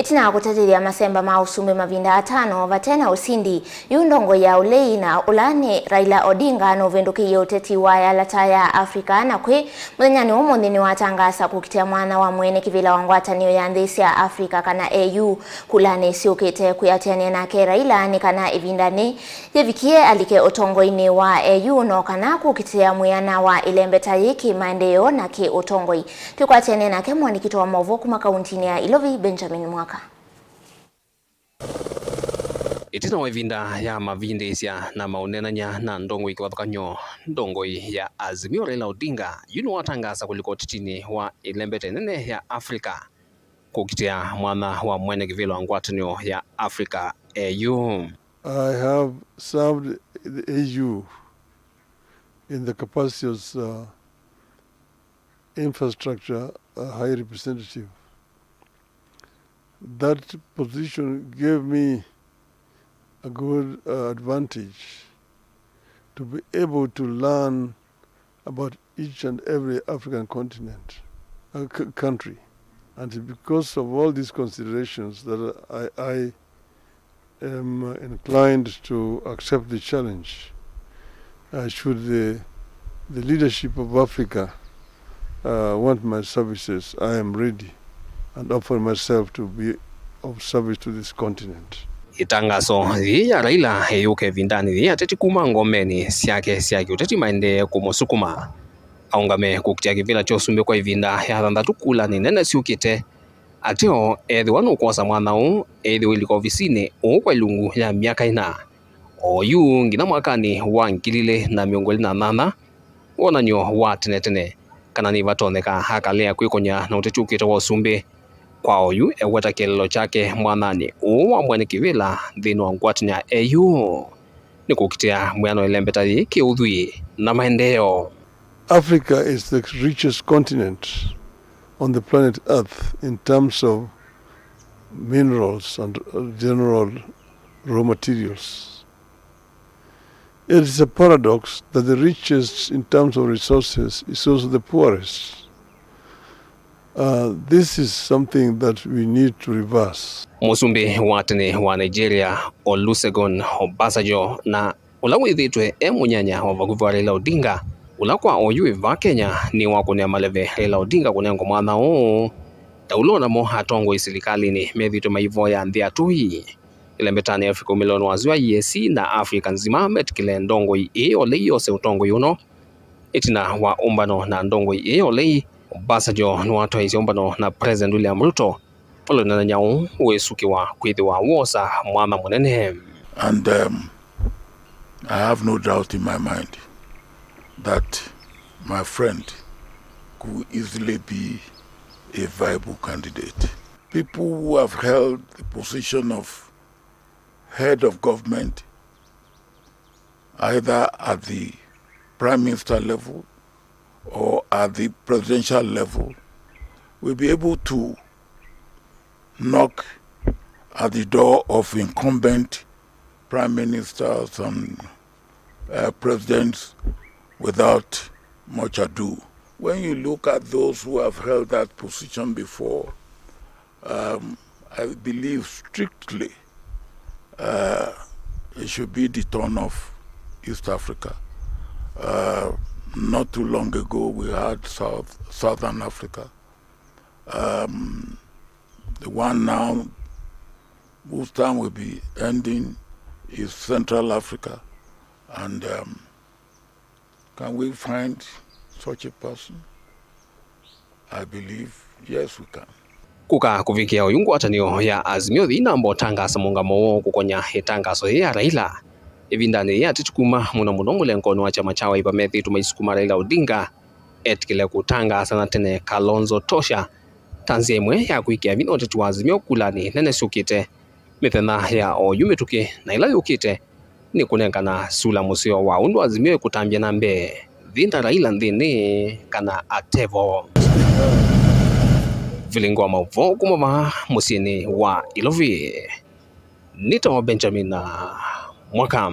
Itina kutatithya masemba ma usumbi mavinda ataaano vatena usindi ndongoi ya ulei na ulani Raila Odinga nuvindukiiye uteti wa yalata ya Afrika na kwi muthenya umuthi niwatangaasa kuukitia mwana wa Mweenekivila wa Ngwatanio ya nthi ya Afrika kana AU kulani syukite kuyatiania nake Raila ni kana ivindani yevikie alike utongoi wa AU no kana kuukitia mwiana wa ilembeta yiki maendeleo na ki utongoi tukwatiania nake mwanikito wa mauvoo kuma kauntini ya Ilovi Benjamin Mwaka. Itina mavinda ya mavinda na maonenanya na ndongoi Kwathana ndongoi ya Azimio Raila Odinga niwatangaasa kuliko titini wa ilembete nene ya Afrika kuukitia mwana wa Mweenekivila wa Ngwatanio ya Afrika AU. I have served the AU in the capacity as infrastructure high representative. That position gave me a good advantage to be able to learn about each and every African continent, country. And because of all these considerations that I am inclined to accept the challenge. Should the leadership of Africa want my services, I am ready and offer myself to be of service to this continent. Itangaso ya Raila yuke vindani ya teti kuma ngomeni syake uteti maende kumusukuma aungame kuukitia kivila usumbi kwa ivinda ya thantatu kulani nene syukite ateo ethi wanu kuosa mwana u ethi wiliko ofisini kwa ilungu ya miaka 4 oyu ngina mwakani wa 2028 wonanyo wa tene kana ni vatoneka hakalea kwikonya na uteti ukite wa usumbi kwa oyu eweta kilelo chake mwanani wa Mweenekivila thini wa Ngwatanio ya AU ni kuukitia mwiano ilembeta yiki uthui na maendeleo. Africa is the richest continent on the planet Earth in terms of minerals and general raw materials. It is a paradox that the richest in terms of resources is also the poorest. This is something that we need to reverse. Musumbi watene wa Nigeria Olusegun Obasanjo na ulawithitwe Mwanya wa vaguvu wa Raila Odinga ulakwa oyui va Kenya ni wakunia maleve Raila Odinga kunengo mwana o taulona mo hatongo isilikali ni methitwe maivo ya nthi atui ilembetani Afrika milioni wazua yesi na Afrika nzima metikile ndongoi olei yose utongoi uno itina wa umbano na ndongoi olei Obasanjo nuwatoa isi umbano na President William Ruto polo na nyau wesuki wa kwithi wa wosa mwana munene. And I have no doubt in my mind that my friend could easily be a viable candidate. People who have held the position of head of government, either at the prime minister level or at the presidential level, will be able to knock at the door of incumbent prime ministers and presidents without much ado. When you look at those who have held that position before, I believe strictly it should be the turn of East Africa. Not too long ago, we had Southern Africa. The one now whose time will be ending is Central Africa. And can we find such a person? I believe, yes, we can. Kuka kuvikia Ngwatanio ya Azimio thina mbotangasa mungamo kukonya itangaso ya Raila ivindani ya titukuma muno mulengono wa chama chawa ipamethi tumaisukuma Raila Odinga etikile kutangasa na tene Kalonzo tosha tanzi emwe ya kuikia vino tetu wa Azimio kulani nene syukite mithena ya oyumetuke na ila yukite ni kunengana sula musio wa undu Azimio kutambia nambe vinda Raila nthini kana atevo vilingo mauvoo kumava musieni wa Ilovi. Nito Benjamin Mwaka.